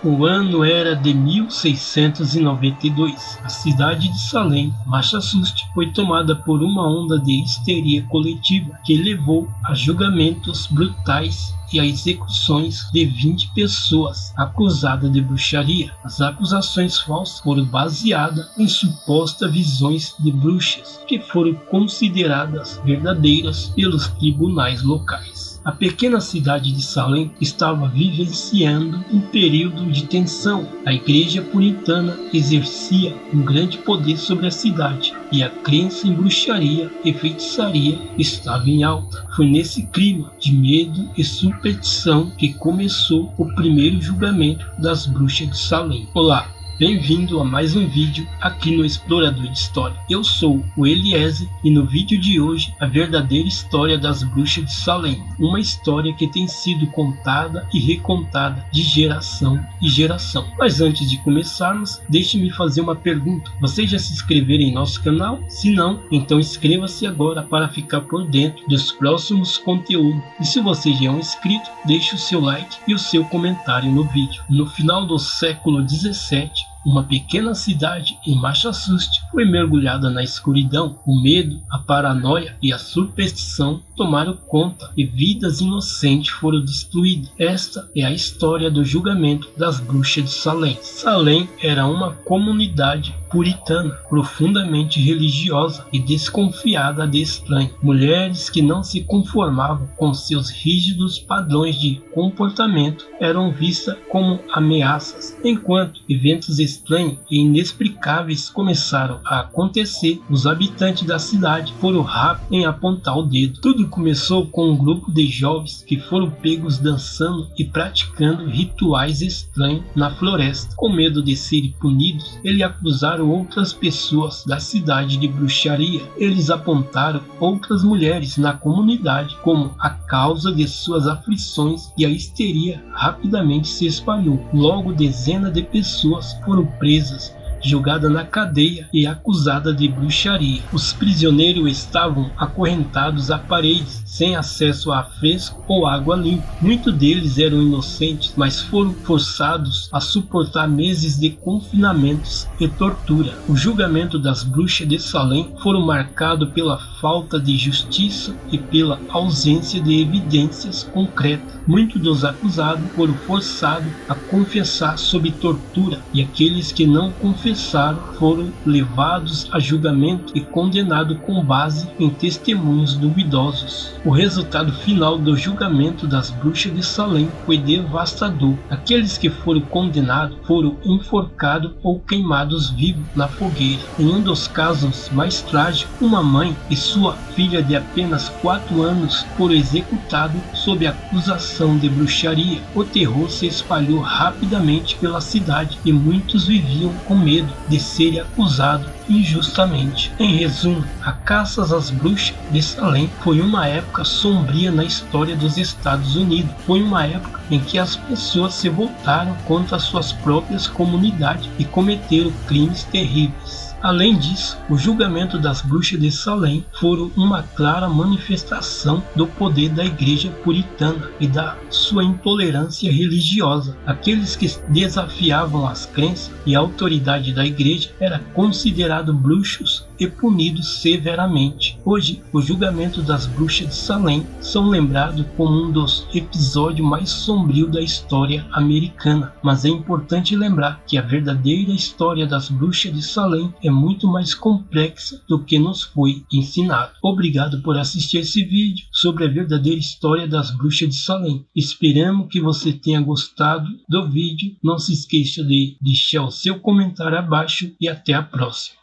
O ano era de 1692. A cidade de Salem, Massachusetts, foi tomada por uma onda de histeria coletiva que levou a julgamentos brutais e a execuções de 20 pessoas acusadas de bruxaria. As acusações falsas foram baseadas em supostas visões de bruxas que foram consideradas verdadeiras pelos tribunais locais. A pequena cidade de Salem estava vivenciando um período de tensão. A igreja puritana exercia um grande poder sobre a cidade e a crença em bruxaria e feitiçaria estava em alta. Foi nesse clima de medo e superstição que começou o primeiro julgamento das bruxas de Salem. Olá! Bem-vindo a mais um vídeo aqui no Explorador de História. Eu sou o Eliezer e no vídeo de hoje a verdadeira história das bruxas de Salem. Uma história que tem sido contada e recontada de geração em geração. Mas antes de começarmos, deixe-me fazer uma pergunta. Vocês já se inscreveram em nosso canal? Se não, então inscreva-se agora para ficar por dentro dos próximos conteúdos. E se você já é um inscrito, deixe o seu like e o seu comentário no vídeo. No final do século 17, uma pequena cidade em Massachusetts foi mergulhada na escuridão. O medo, a paranoia e a superstição tomaram conta e vidas inocentes foram destruídas. Esta é a história do julgamento das bruxas de Salem. Salem era uma comunidade puritana, profundamente religiosa e desconfiada de estranho. Mulheres que não se conformavam com seus rígidos padrões de comportamento eram vistas como ameaças. Enquanto eventos estranhos e inexplicáveis começaram a acontecer, os habitantes da cidade foram rápidos em apontar o dedo. Tudo começou com um grupo de jovens que foram pegos dançando e praticando rituais estranhos na floresta. Com medo de serem punidos, eles acusaram outras pessoas da cidade de bruxaria. Eles apontaram outras mulheres na comunidade como a causa de suas aflições e a histeria rapidamente se espalhou. Logo, dezenas de pessoas foram presas, jogada na cadeia e acusada de bruxaria. Os prisioneiros estavam acorrentados a paredes, sem acesso a fresco ou água limpa. Muitos deles eram inocentes, mas foram forçados a suportar meses de confinamentos e tortura. O julgamento das bruxas de Salem foram marcado pela falta de justiça e pela ausência de evidências concretas. Muitos dos acusados foram forçados a confessar sob tortura, e aqueles que não confessaram foram levados a julgamento e condenados com base em testemunhos duvidosos. O resultado final do julgamento das bruxas de Salem foi devastador. Aqueles que foram condenados foram enforcados ou queimados vivos na fogueira. Em um dos casos mais trágicos, uma mãe e sua filha de apenas 4 anos foram executados sob acusação de bruxaria. O terror se espalhou rapidamente pela cidade e muitos viviam com medo de serem acusados injustamente. Em resumo, a caça às bruxas de Salem foi uma época sombria na história dos Estados Unidos. Foi uma época em que as pessoas se voltaram contra suas próprias comunidades e cometeram crimes terríveis. Além disso, o julgamento das bruxas de Salem foram uma clara manifestação do poder da igreja puritana e da sua intolerância religiosa. Aqueles que desafiavam as crenças e a autoridade da igreja eram considerados bruxos e punidos severamente. Hoje, o julgamento das bruxas de Salem são lembrados como um dos episódios mais sombrios da história americana, mas é importante lembrar que a verdadeira história das bruxas de Salem é muito mais complexa do que nos foi ensinado. Obrigado por assistir esse vídeo sobre a verdadeira história das bruxas de Salem. Esperamos que você tenha gostado do vídeo. Não se esqueça de deixar o seu comentário abaixo e até a próxima.